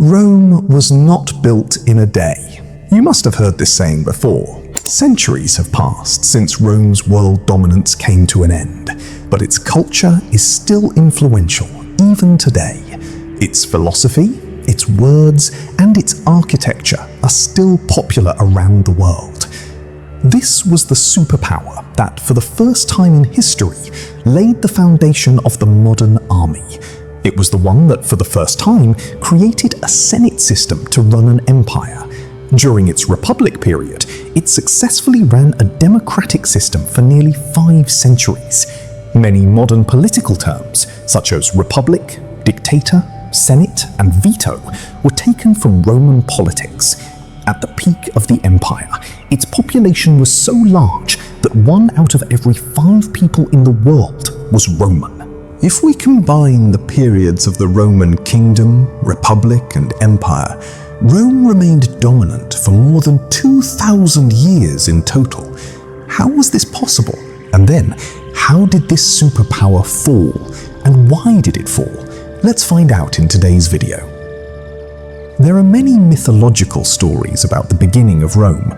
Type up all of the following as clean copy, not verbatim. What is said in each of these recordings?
Rome was not built in a day. You must have heard this saying before. Centuries have passed since Rome's world dominance came to an end, but its culture is still influential even today. Its philosophy, its words, and its architecture are still popular around the world. This was the superpower that, for the first time in history, laid the foundation of the modern army. It was the one that, for the first time, created a Senate system to run an empire. During its Republic period, it successfully ran a democratic system for nearly 5 centuries. Many modern political terms, such as republic, dictator, Senate, and veto, were taken from Roman politics. At the peak of the empire, its population was so large that 1 out of every 5 people in the world was Roman. If we combine the periods of the Roman kingdom, republic, and empire, Rome remained dominant for more than 2,000 years in total. How was this possible? And then, how did this superpower fall? And why did it fall? Let's find out in today's video. There are many mythological stories about the beginning of Rome.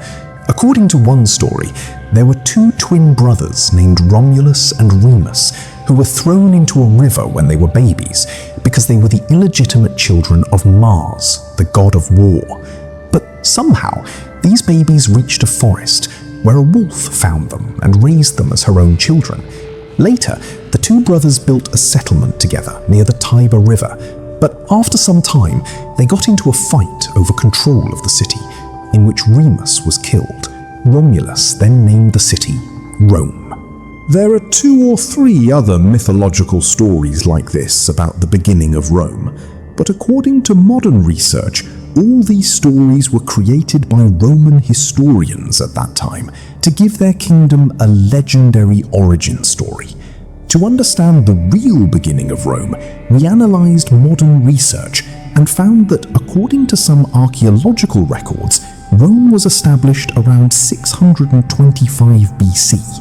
According to one story, there were 2 twin brothers named Romulus and Remus who were thrown into a river when they were babies because they were the illegitimate children of Mars, the god of war. But somehow, these babies reached a forest where a wolf found them and raised them as her own children. Later, the 2 brothers built a settlement together near the Tiber River, but after some time, they got into a fight over control of the city, in which Remus was killed. Romulus then named the city Rome. There are 2 or 3 other mythological stories like this about the beginning of Rome, but according to modern research, all these stories were created by Roman historians at that time to give their kingdom a legendary origin story. To understand the real beginning of Rome, we analyzed modern research and found that, according to some archaeological records, Rome was established around 625 BC.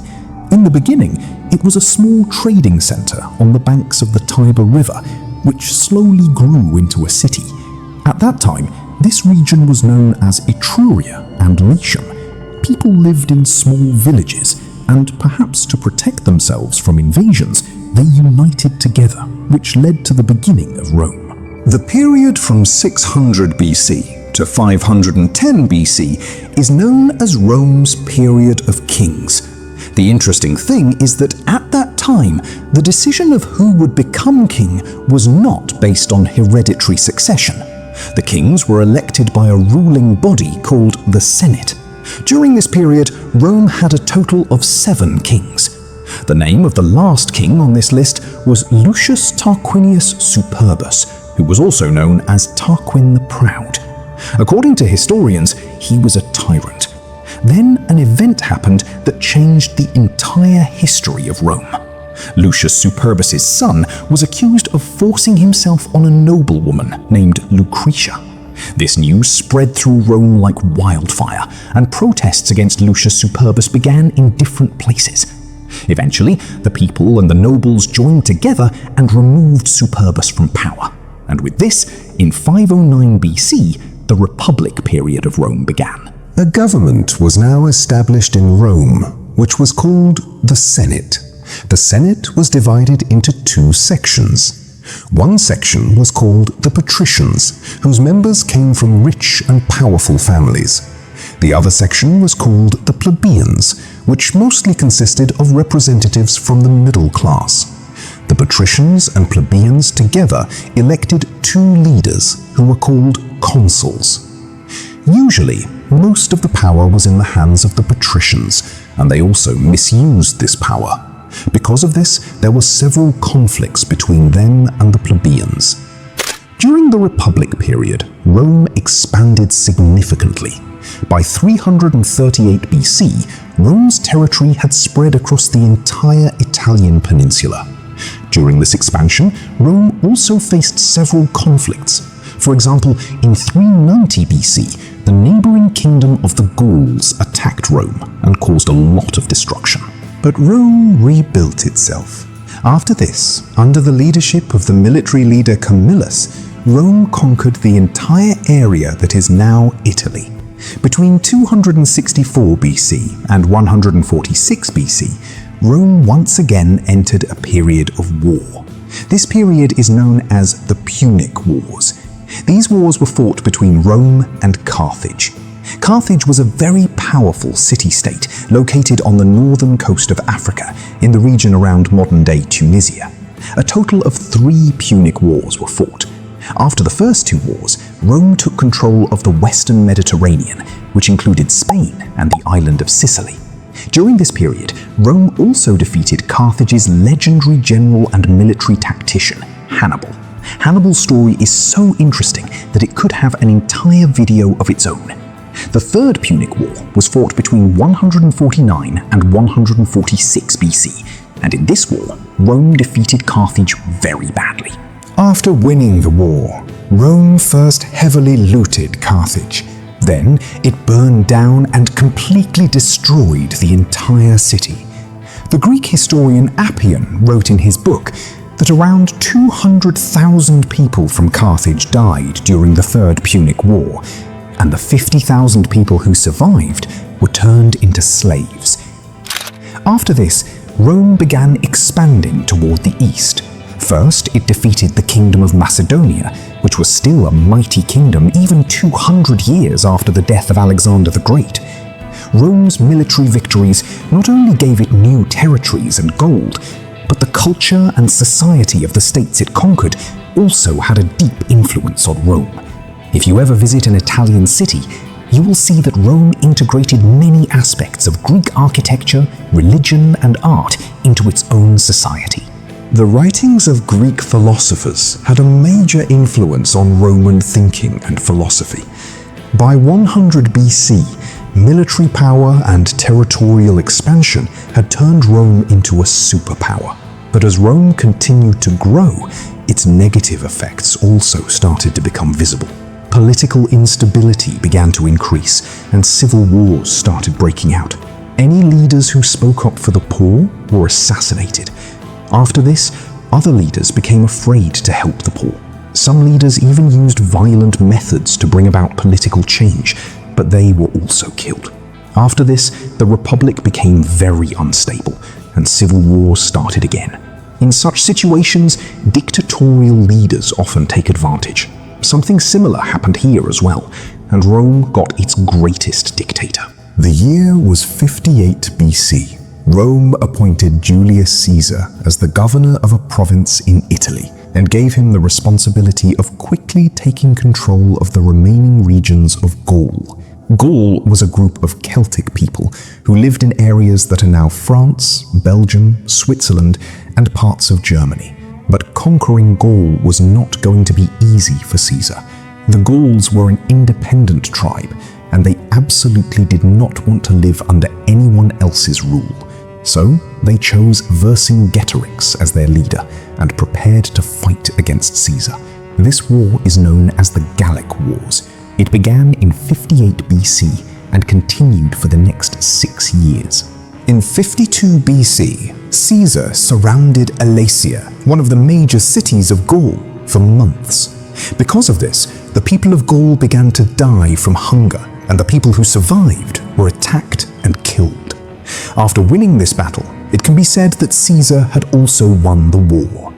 In the beginning, it was a small trading center on the banks of the Tiber River, which slowly grew into a city. At that time, this region was known as Etruria and Latium. People lived in small villages, and perhaps to protect themselves from invasions, they united together, which led to the beginning of Rome. The period from 600 BC to 510 BC is known as Rome's period of kings. The interesting thing is that at that time, the decision of who would become king was not based on hereditary succession. The kings were elected by a ruling body called the Senate. During this period, Rome had a total of 7 kings. The name of the last king on this list was Lucius Tarquinius Superbus, who was also known as Tarquin the Proud. According to historians, he was a tyrant. Then an event happened that changed the entire history of Rome. Lucius Superbus's son was accused of forcing himself on a noblewoman named Lucretia. This news spread through Rome like wildfire, and protests against Lucius Superbus began in different places. Eventually, the people and the nobles joined together and removed Superbus from power. And with this, in 509 BC, the Republic period of Rome began. A government was now established in Rome, which was called the Senate. The Senate was divided into 2 sections. One section was called the patricians, whose members came from rich and powerful families. The other section was called the plebeians, which mostly consisted of representatives from the middle class. The patricians and plebeians together elected 2 leaders who were called consuls. Usually, most of the power was in the hands of the patricians, and they also misused this power. Because of this, there were several conflicts between them and the plebeians. During the Republic period, Rome expanded significantly. By 338 BC, Rome's territory had spread across the entire Italian peninsula. During this expansion, Rome also faced several conflicts. For example, in 390 BC, the neighboring kingdom of the Gauls attacked Rome and caused a lot of destruction. But Rome rebuilt itself. After this, under the leadership of the military leader Camillus, Rome conquered the entire area that is now Italy. Between 264 BC and 146 BC, Rome once again entered a period of war. This period is known as the Punic Wars. These wars were fought between Rome and Carthage. Carthage was a very powerful city-state located on the northern coast of Africa, in the region around modern-day Tunisia. A total of 3 Punic Wars were fought. After the first 2 wars, Rome took control of the western Mediterranean, which included Spain and the island of Sicily. During this period, Rome also defeated Carthage's legendary general and military tactician, Hannibal. Hannibal's story is so interesting that it could have an entire video of its own. The Third Punic War was fought between 149 and 146 BC, and in this war, Rome defeated Carthage very badly. After winning the war, Rome first heavily looted Carthage. Then it burned down and completely destroyed the entire city. The Greek historian Appian wrote in his book that around 200,000 people from Carthage died during the Third Punic War, and the 50,000 people who survived were turned into slaves. After this, Rome began expanding toward the east. First, it defeated the Kingdom of Macedonia, which was still a mighty kingdom even 200 years after the death of Alexander the Great. Rome's military victories not only gave it new territories and gold, but the culture and society of the states it conquered also had a deep influence on Rome. If you ever visit an Italian city, you will see that Rome integrated many aspects of Greek architecture, religion, and art into its own society. The writings of Greek philosophers had a major influence on Roman thinking and philosophy. By 100 BC, military power and territorial expansion had turned Rome into a superpower. But as Rome continued to grow, its negative effects also started to become visible. Political instability began to increase, and civil wars started breaking out. Any leaders who spoke up for the poor were assassinated. After this, other leaders became afraid to help the poor. Some leaders even used violent methods to bring about political change, but they were also killed. After this, the Republic became very unstable, and civil wars started again. In such situations, dictatorial leaders often take advantage. Something similar happened here as well, and Rome got its greatest dictator. The year was 58 BC. Rome appointed Julius Caesar as the governor of a province in Italy and gave him the responsibility of quickly taking control of the remaining regions of Gaul. Gaul was a group of Celtic people who lived in areas that are now France, Belgium, Switzerland, and parts of Germany. But conquering Gaul was not going to be easy for Caesar. The Gauls were an independent tribe, and they absolutely did not want to live under anyone else's rule. So they chose Vercingetorix as their leader and prepared to fight against Caesar. This war is known as the Gallic Wars. It began in 58 BC and continued for the next 6 years. In 52 BC, Caesar surrounded Alesia, one of the major cities of Gaul, for months. Because of this, the people of Gaul began to die from hunger, and the people who survived were attacked and killed. After winning this battle, it can be said that Caesar had also won the war.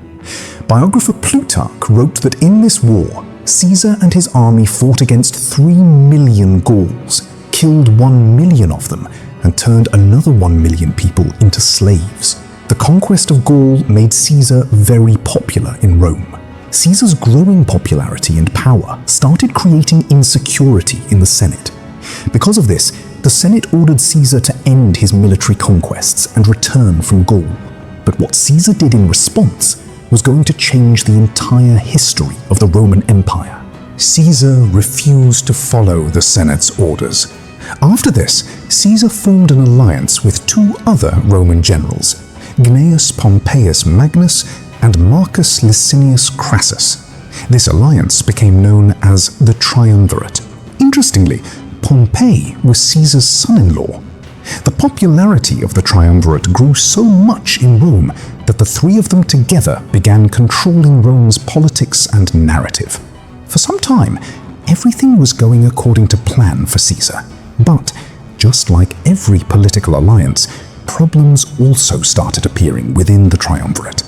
Biographer Plutarch wrote that in this war, Caesar and his army fought against 3 million Gauls, killed 1 million of them, and turned another 1 million people into slaves. The conquest of Gaul made Caesar very popular in Rome. Caesar's growing popularity and power started creating insecurity in the Senate. Because of this, the Senate ordered Caesar to end his military conquests and return from Gaul. But what Caesar did in response was going to change the entire history of the Roman Empire. Caesar refused to follow the Senate's orders. After this, Caesar formed an alliance with 2 other Roman generals, Gnaeus Pompeius Magnus and Marcus Licinius Crassus. This alliance became known as the Triumvirate. Interestingly, Pompey was Caesar's son-in-law. The popularity of the Triumvirate grew so much in Rome that the 3 of them together began controlling Rome's politics and narrative. For some time, everything was going according to plan for Caesar. But, just like every political alliance, problems also started appearing within the triumvirate.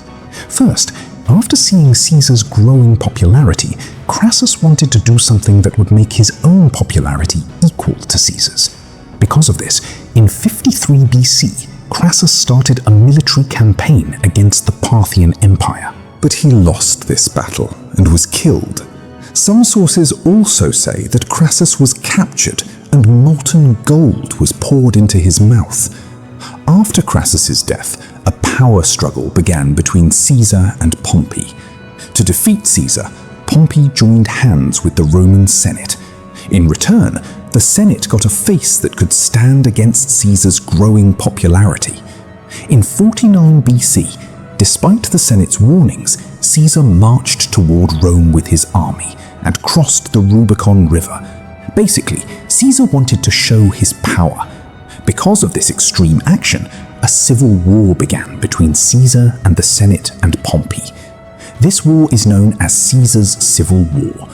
First, after seeing Caesar's growing popularity, Crassus wanted to do something that would make his own popularity equal to Caesar's. Because of this, in 53 BC, Crassus started a military campaign against the Parthian Empire. But he lost this battle and was killed. Some sources also say that Crassus was captured and molten gold was poured into his mouth. After Crassus's death, a power struggle began between Caesar and Pompey. To defeat Caesar, Pompey joined hands with the Roman Senate. In return, the Senate got a face that could stand against Caesar's growing popularity. In 49 BC, despite the Senate's warnings, Caesar marched toward Rome with his army and crossed the Rubicon River. Basically, Caesar wanted to show his power. Because of this extreme action, a civil war began between Caesar and the Senate and Pompey. This war is known as Caesar's Civil War.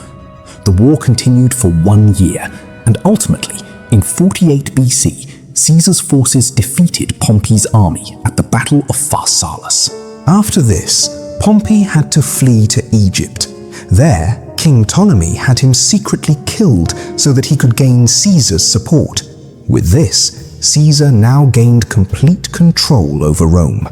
The war continued for 1 year, and ultimately, in 48 BC, Caesar's forces defeated Pompey's army at the Battle of Pharsalus. After this, Pompey had to flee to Egypt. There, King Ptolemy had him secretly killed so that he could gain Caesar's support. With this, Caesar now gained complete control over Rome.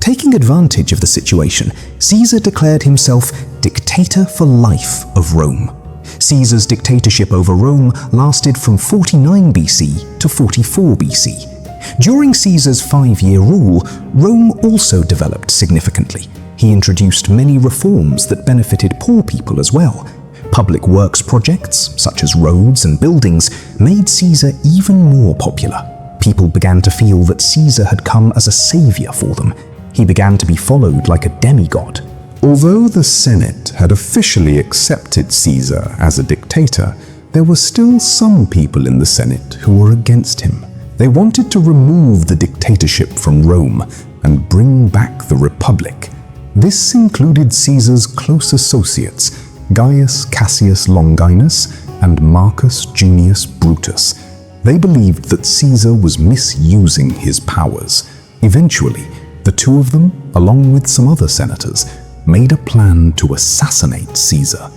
Taking advantage of the situation, Caesar declared himself dictator for life of Rome. Caesar's dictatorship over Rome lasted from 49 BC to 44 BC. During Caesar's 5-year rule, Rome also developed significantly. He introduced many reforms that benefited poor people as well. Public works projects, such as roads and buildings, made Caesar even more popular. People began to feel that Caesar had come as a savior for them. He began to be followed like a demigod. Although the Senate had officially accepted Caesar as a dictator, there were still some people in the Senate who were against him. They wanted to remove the dictatorship from Rome and bring back the Republic. This included Caesar's close associates, Gaius Cassius Longinus and Marcus Junius Brutus. They believed that Caesar was misusing his powers. Eventually, the two of them, along with some other senators, made a plan to assassinate Caesar.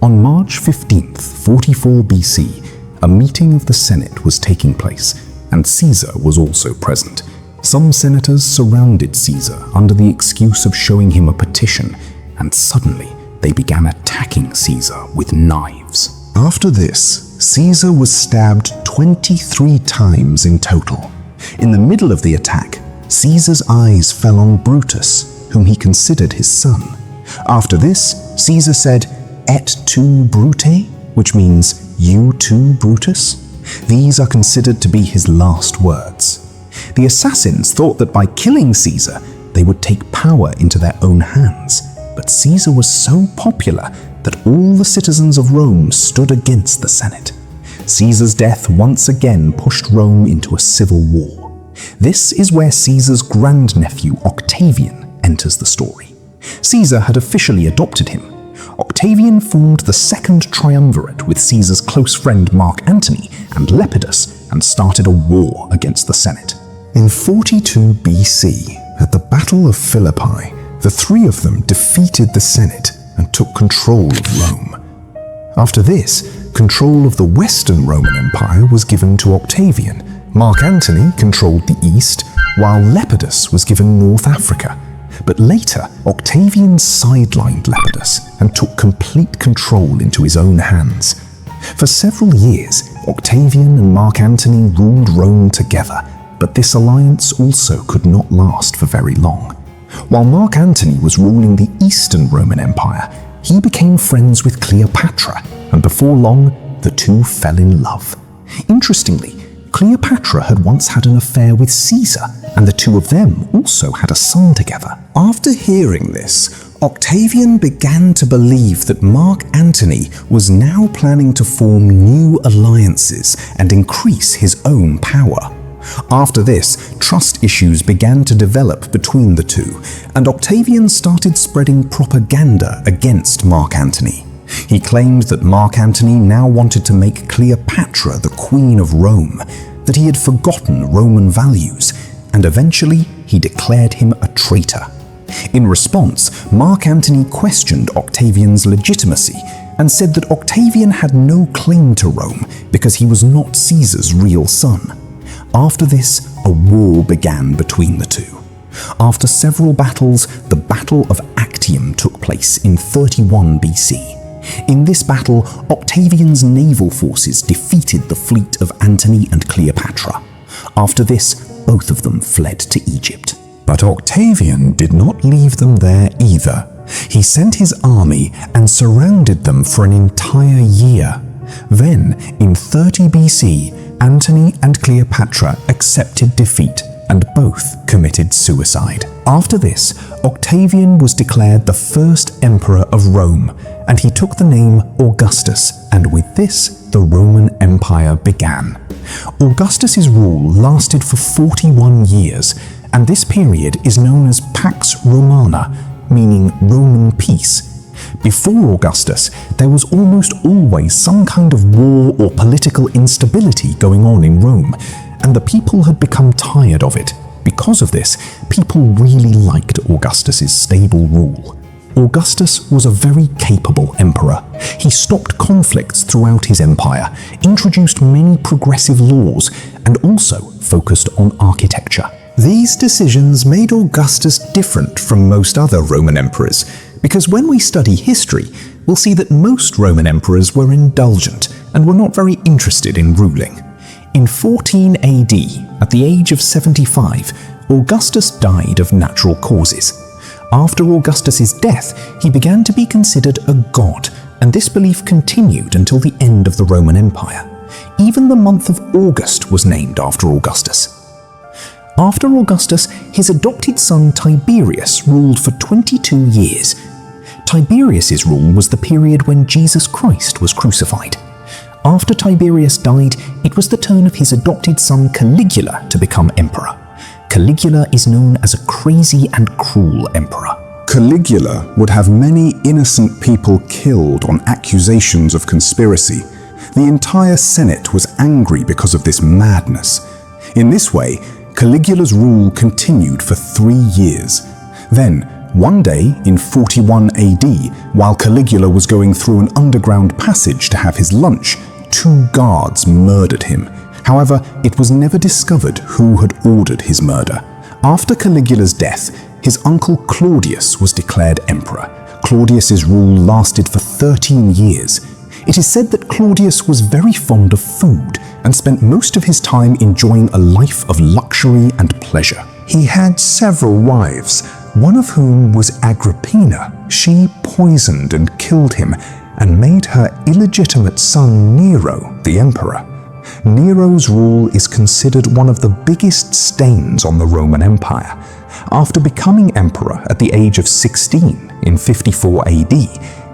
On March 15th, 44 BC, a meeting of the Senate was taking place, and Caesar was also present. Some senators surrounded Caesar under the excuse of showing him a petition, and suddenly they began attacking Caesar with knives. After this, Caesar was stabbed 23 times in total. In the middle of the attack, Caesar's eyes fell on Brutus, whom he considered his son. After this, Caesar said, "Et tu, Brute?" which means, "You too, Brutus?" These are considered to be his last words. The assassins thought that by killing Caesar, they would take power into their own hands. But Caesar was so popular that all the citizens of Rome stood against the Senate. Caesar's death once again pushed Rome into a civil war. This is where Caesar's grandnephew Octavian enters the story. Caesar had officially adopted him. Octavian formed the second triumvirate with Caesar's close friend Mark Antony and Lepidus and started a war against the Senate. In 42 BC, at the Battle of Philippi, the three of them defeated the Senate and took control of Rome. After this, control of the Western Roman Empire was given to Octavian. Mark Antony controlled the East, while Lepidus was given North Africa. But later, Octavian sidelined Lepidus and took complete control into his own hands. For several years, Octavian and Mark Antony ruled Rome together, but this alliance also could not last for very long. While Mark Antony was ruling the Eastern Roman Empire, he became friends with Cleopatra, and before long, the two fell in love. Interestingly, Cleopatra had once had an affair with Caesar, and the two of them also had a son together. After hearing this, Octavian began to believe that Mark Antony was now planning to form new alliances and increase his own power. After this, trust issues began to develop between the two, and Octavian started spreading propaganda against Mark Antony. He claimed that Mark Antony now wanted to make Cleopatra the Queen of Rome, that he had forgotten Roman values, and eventually he declared him a traitor. In response, Mark Antony questioned Octavian's legitimacy and said that Octavian had no claim to Rome because he was not Caesar's real son. After this, a war began between the two. After several battles, the Battle of Actium took place in 31 BC. In this battle, Octavian's naval forces defeated the fleet of Antony and Cleopatra. After this, both of them fled to Egypt. But Octavian did not leave them there either. He sent his army and surrounded them for an entire year. Then, in 30 BC, Antony and Cleopatra accepted defeat and both committed suicide. After this, Octavian was declared the first emperor of Rome, and he took the name Augustus, and with this, the Roman Empire began. Augustus's rule lasted for 41 years, and this period is known as Pax Romana, meaning Roman peace. Before Augustus, there was almost always some kind of war or political instability going on in Rome, and the people had become tired of it. Because of this, people really liked Augustus's stable rule. Augustus was a very capable emperor. He stopped conflicts throughout his empire, introduced many progressive laws, and also focused on architecture. These decisions made Augustus different from most other Roman emperors, because when we study history, we'll see that most Roman emperors were indulgent and were not very interested in ruling. In 14 AD, at the age of 75, Augustus died of natural causes. After Augustus's death, he began to be considered a god, and this belief continued until the end of the Roman Empire. Even the month of August was named after Augustus. After Augustus, his adopted son Tiberius ruled for 22 years. Tiberius's rule was the period when Jesus Christ was crucified. After Tiberius died, it was the turn of his adopted son Caligula to become emperor. Caligula is known as a crazy and cruel emperor. Caligula would have many innocent people killed on accusations of conspiracy. The entire Senate was angry because of this madness. In this way, Caligula's rule continued for 3 years. Then, one day in 41 AD, while Caligula was going through an underground passage to have his lunch, 2 guards murdered him. However, it was never discovered who had ordered his murder. After Caligula's death, his uncle Claudius was declared emperor. Claudius's rule lasted for 13 years. It is said that Claudius was very fond of food and spent most of his time enjoying a life of luxury and pleasure. He had several wives, one of whom was Agrippina. She poisoned and killed him and made her illegitimate son Nero the emperor. Nero's rule is considered one of the biggest stains on the Roman Empire. After becoming emperor at the age of 16 in 54 AD,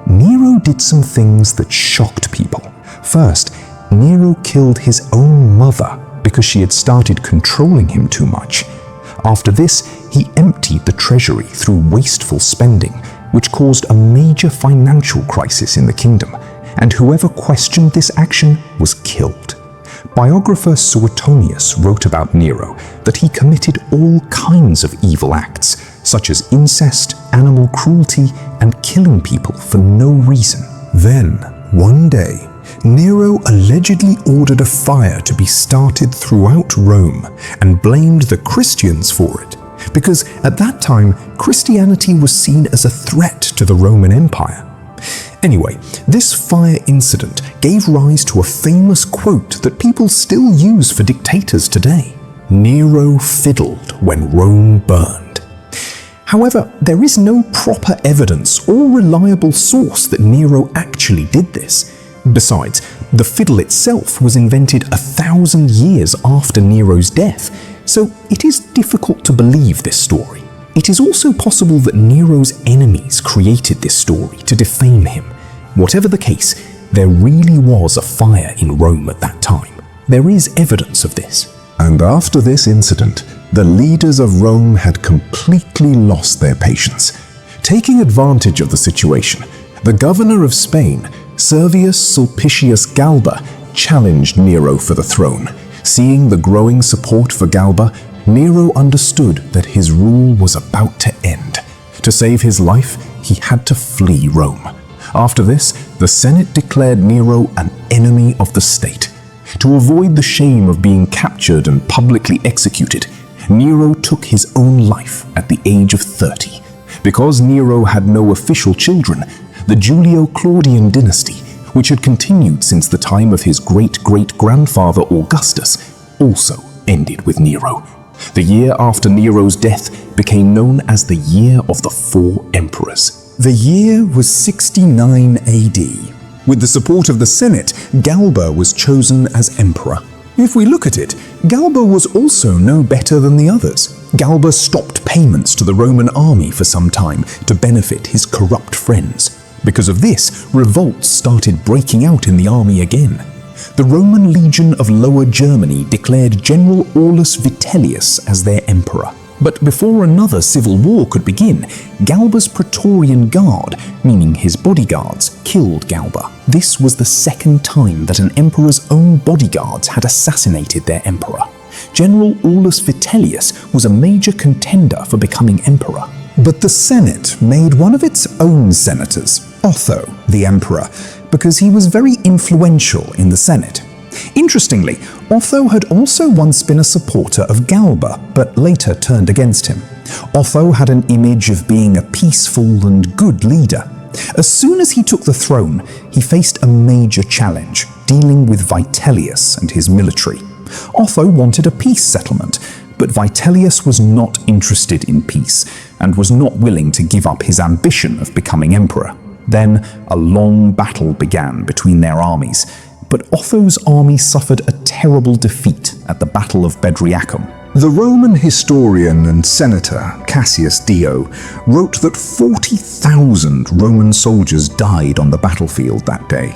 Nero did some things that shocked people. First, Nero killed his own mother because she had started controlling him too much. After this, he emptied the treasury through wasteful spending, which caused a major financial crisis in the kingdom, and whoever questioned this action was killed. Biographer Suetonius wrote about Nero that he committed all kinds of evil acts, such as incest, animal cruelty, and killing people for no reason. Then, one day, Nero allegedly ordered a fire to be started throughout Rome and blamed the Christians for it, because at that time, Christianity was seen as a threat to the Roman Empire. Anyway, this fire incident gave rise to a famous quote that people still use for dictators today: "Nero fiddled when Rome burned." However, there is no proper evidence or reliable source that Nero actually did this. Besides, the fiddle itself was invented 1,000 years after Nero's death, so it is difficult to believe this story. It is also possible that Nero's enemies created this story to defame him. Whatever the case, there really was a fire in Rome at that time. There is evidence of this. And after this incident, the leaders of Rome had completely lost their patience. Taking advantage of the situation, The governor of Spain, Servius Sulpicius Galba, challenged Nero for the throne. Seeing the growing support for Galba, Nero understood that his rule was about to end. To save his life, he had to flee Rome. After this, the Senate declared Nero an enemy of the state. To avoid the shame of being captured and publicly executed, Nero took his own life at the age of 30. Because Nero had no official children, the Julio-Claudian dynasty, which had continued since the time of his great-great-grandfather Augustus, also ended with Nero. The year after Nero's death became known as the Year of the Four Emperors. The year was 69 AD. With the support of the Senate, Galba was chosen as emperor. If we look at it, Galba was also no better than the others. Galba stopped payments to the Roman army for some time to benefit his corrupt friends. Because of this, revolts started breaking out in the army again. The Roman legion of Lower Germany declared General Aulus Vitellius as their emperor. But before another civil war could begin, Galba's Praetorian Guard, meaning his bodyguards, killed Galba. This was the second time that an emperor's own bodyguards had assassinated their emperor. General Aulus Vitellius was a major contender for becoming emperor. But the Senate made one of its own senators, Otho, the emperor, because he was very influential in the Senate. Interestingly, Otho had also once been a supporter of Galba, but later turned against him. Otho had an image of being a peaceful and good leader. As soon as he took the throne, he faced a major challenge, dealing with Vitellius and his military. Otho wanted a peace settlement, but Vitellius was not interested in peace and was not willing to give up his ambition of becoming emperor. Then a long battle began between their armies, but Otho's army suffered a terrible defeat at the Battle of Bedriacum. The Roman historian and senator Cassius Dio wrote that 40,000 Roman soldiers died on the battlefield that day.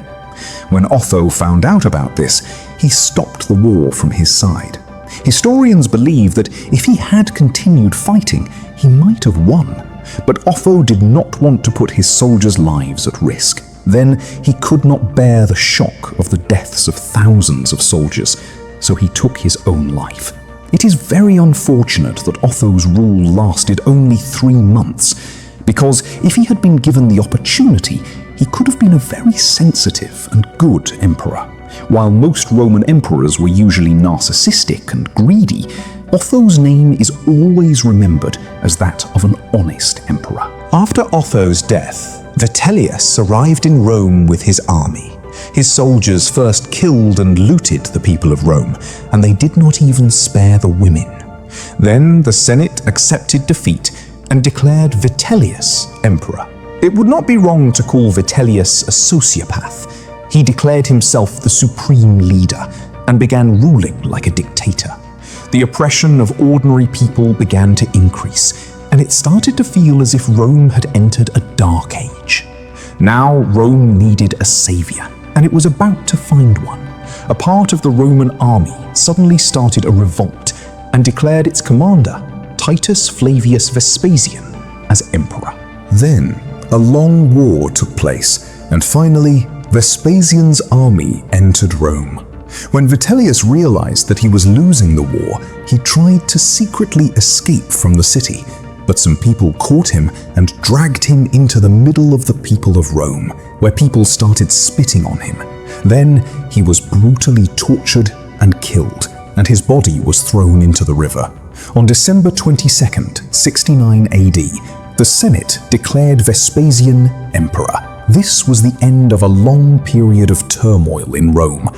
When Otho found out about this, he stopped the war from his side. Historians believe that if he had continued fighting, he might have won. But Otho did not want to put his soldiers' lives at risk. Then he could not bear the shock of the deaths of thousands of soldiers, so he took his own life. It is very unfortunate that Otho's rule lasted only 3 months, because if he had been given the opportunity, he could have been a very sensitive and good emperor. While most Roman emperors were usually narcissistic and greedy, Otho's name is always remembered as that of an honest emperor. After Otho's death, Vitellius arrived in Rome with his army. His soldiers first killed and looted the people of Rome, and they did not even spare the women. Then the Senate accepted defeat and declared Vitellius emperor. It would not be wrong to call Vitellius a sociopath. He declared himself the supreme leader and began ruling like a dictator. The oppression of ordinary people began to increase, and it started to feel as if Rome had entered a dark age. Now Rome needed a savior, and it was about to find one. A part of the Roman army suddenly started a revolt and declared its commander, Titus Flavius Vespasian, as emperor. Then a long war took place, and finally Vespasian's army entered Rome. When Vitellius realized that he was losing the war, he tried to secretly escape from the city, but some people caught him and dragged him into the middle of the people of Rome, where people started spitting on him. Then he was brutally tortured and killed, and his body was thrown into the river. On December 22nd, 69 AD, the Senate declared Vespasian emperor. This was the end of a long period of turmoil in Rome,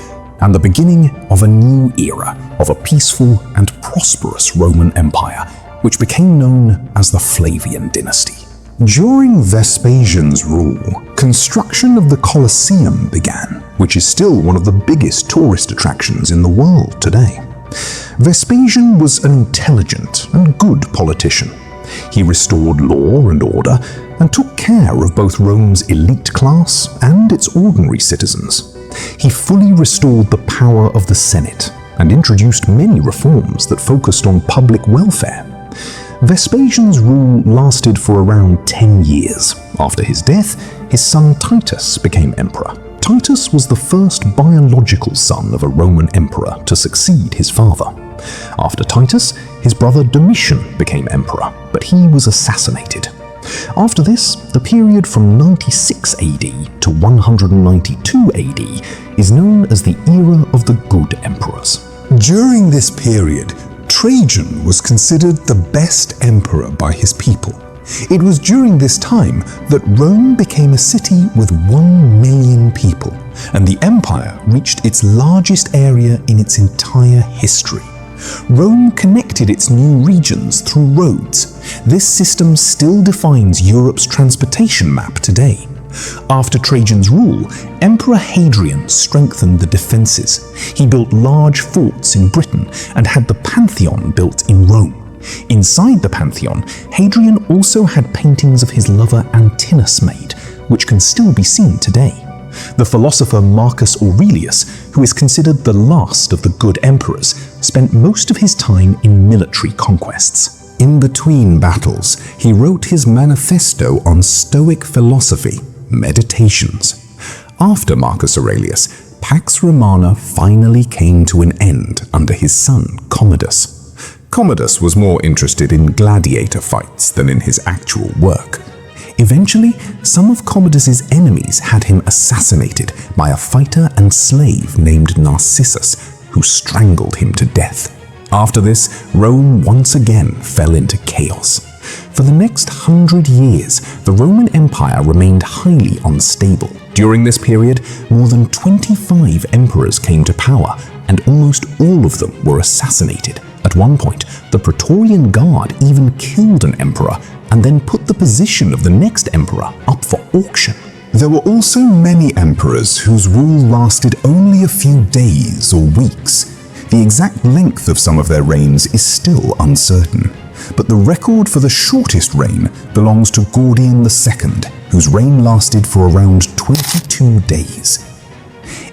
and the beginning of a new era of a peaceful and prosperous Roman Empire, which became known as the Flavian dynasty. During Vespasian's rule, construction of the Colosseum began, which is still one of the biggest tourist attractions in the world today. Vespasian was an intelligent and good politician. He restored law and order and took care of both Rome's elite class and its ordinary citizens. He fully restored the power of the Senate and introduced many reforms that focused on public welfare. Vespasian's rule lasted for around 10 years. After his death, his son Titus became emperor. Titus was the first biological son of a Roman emperor to succeed his father. After Titus, his brother Domitian became emperor, but he was assassinated. After this, the period from 96 AD to 192 AD is known as the era of the good emperors. During this period, Trajan was considered the best emperor by his people. It was during this time that Rome became a city with 1 million people, and the empire reached its largest area in its entire history. Rome connected its new regions through roads. This system still defines Europe's transportation map today. After Trajan's rule, Emperor Hadrian strengthened the defenses. He built large forts in Britain and had the Pantheon built in Rome. Inside the Pantheon, Hadrian also had paintings of his lover Antinous made, which can still be seen today. The philosopher Marcus Aurelius, who is considered the last of the good emperors, spent most of his time in military conquests. In between battles, he wrote his manifesto on Stoic philosophy, Meditations. After Marcus Aurelius, Pax Romana finally came to an end under his son Commodus. Commodus was more interested in gladiator fights than in his actual work. Eventually, some of Commodus's enemies had him assassinated by a fighter and slave named Narcissus, who strangled him to death. After this, Rome once again fell into chaos. For the next 100 years, the Roman Empire remained highly unstable. During this period, more than 25 emperors came to power, and almost all of them were assassinated. At one point, the Praetorian Guard even killed an emperor and then put the position of the next emperor up for auction. There were also many emperors whose rule lasted only a few days or weeks. The exact length of some of their reigns is still uncertain, but the record for the shortest reign belongs to Gordian II, whose reign lasted for around 22 days.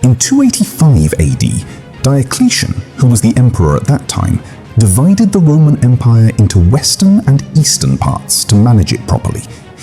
In 285 AD, Diocletian, who was the emperor at that time, divided the Roman Empire into western and eastern parts to manage it properly.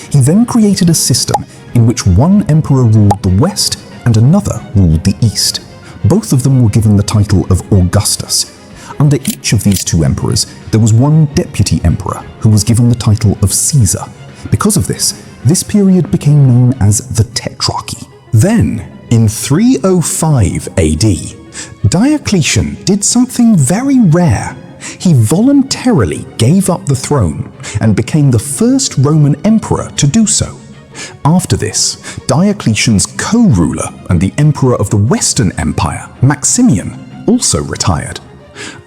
He then created a system in which one emperor ruled the west and another ruled the east. Both of them were given the title of Augustus. Under each of these two emperors, there was one deputy emperor who was given the title of Caesar. Because of this period became known as the Tetrarchy. Then, in 305 AD, Diocletian did something very rare. He voluntarily gave up the throne and became the first Roman emperor to do so. After this, Diocletian's co-ruler and the emperor of the Western Empire, Maximian, also retired.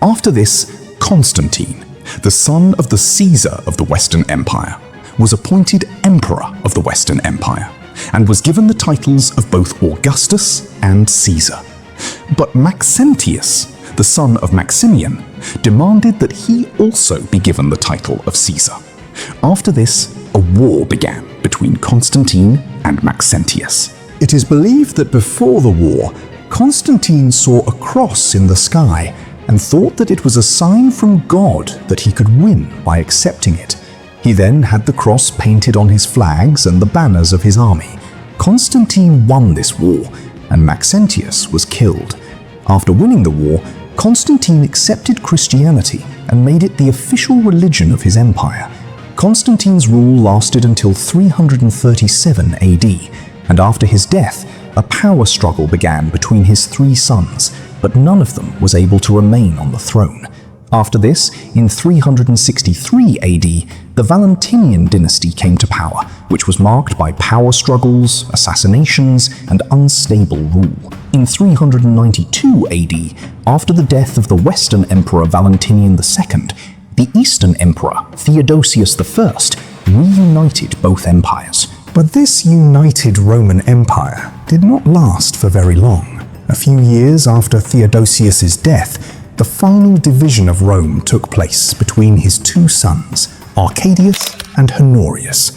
After this, Constantine, the son of the Caesar of the Western Empire, was appointed emperor of the Western Empire and was given the titles of both Augustus and Caesar. But Maxentius, the son of Maximian, demanded that he also be given the title of Caesar. After this, a war began between Constantine and Maxentius. It is believed that before the war, Constantine saw a cross in the sky and thought that it was a sign from God that he could win by accepting it. He then had the cross painted on his flags and the banners of his army. Constantine won this war, and Maxentius was killed. After winning the war, Constantine accepted Christianity and made it the official religion of his empire. Constantine's rule lasted until 337 AD, and after his death, a power struggle began between his three sons, but none of them was able to remain on the throne. After this, in 363 AD, the Valentinian dynasty came to power, which was marked by power struggles, assassinations, and unstable rule. In 392 AD, after the death of the Western Emperor Valentinian II, the Eastern Emperor Theodosius I reunited both empires. But this united Roman Empire did not last for very long. A few years after Theodosius's death, the final division of Rome took place between his two sons, Arcadius and Honorius.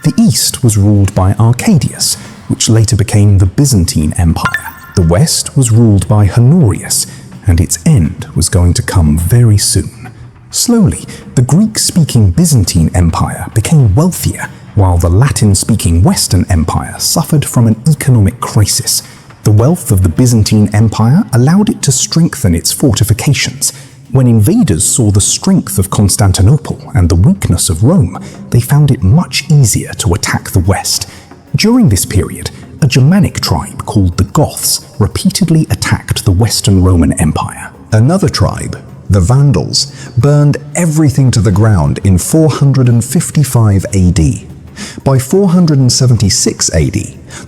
The East was ruled by Arcadius, which later became the Byzantine Empire. The West was ruled by Honorius, and its end was going to come very soon. Slowly, the Greek-speaking Byzantine Empire became wealthier, while the Latin-speaking Western Empire suffered from an economic crisis. The wealth of the Byzantine Empire allowed it to strengthen its fortifications. When invaders saw the strength of Constantinople and the weakness of Rome, they found it much easier to attack the West. During this period, a Germanic tribe called the Goths repeatedly attacked the Western Roman Empire. Another tribe, the Vandals, burned everything to the ground in 455 AD. By 476 AD,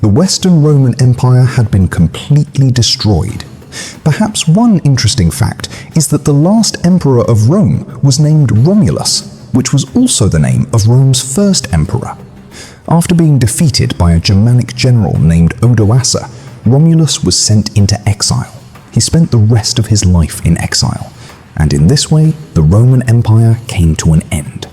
the Western Roman Empire had been completely destroyed. Perhaps one interesting fact is that the last emperor of Rome was named Romulus, which was also the name of Rome's first emperor. After being defeated by a Germanic general named Odoacer, Romulus was sent into exile. He spent the rest of his life in exile, and in this way, the Roman Empire came to an end.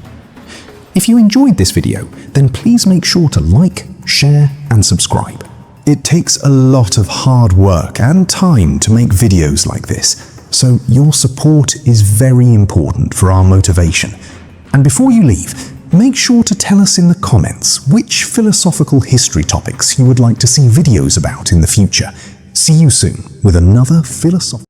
If you enjoyed this video, then please make sure to like, share, and subscribe. It takes a lot of hard work and time to make videos like this, so your support is very important for our motivation. And before you leave, make sure to tell us in the comments which philosophical history topics you would like to see videos about in the future. See you soon with another philosophical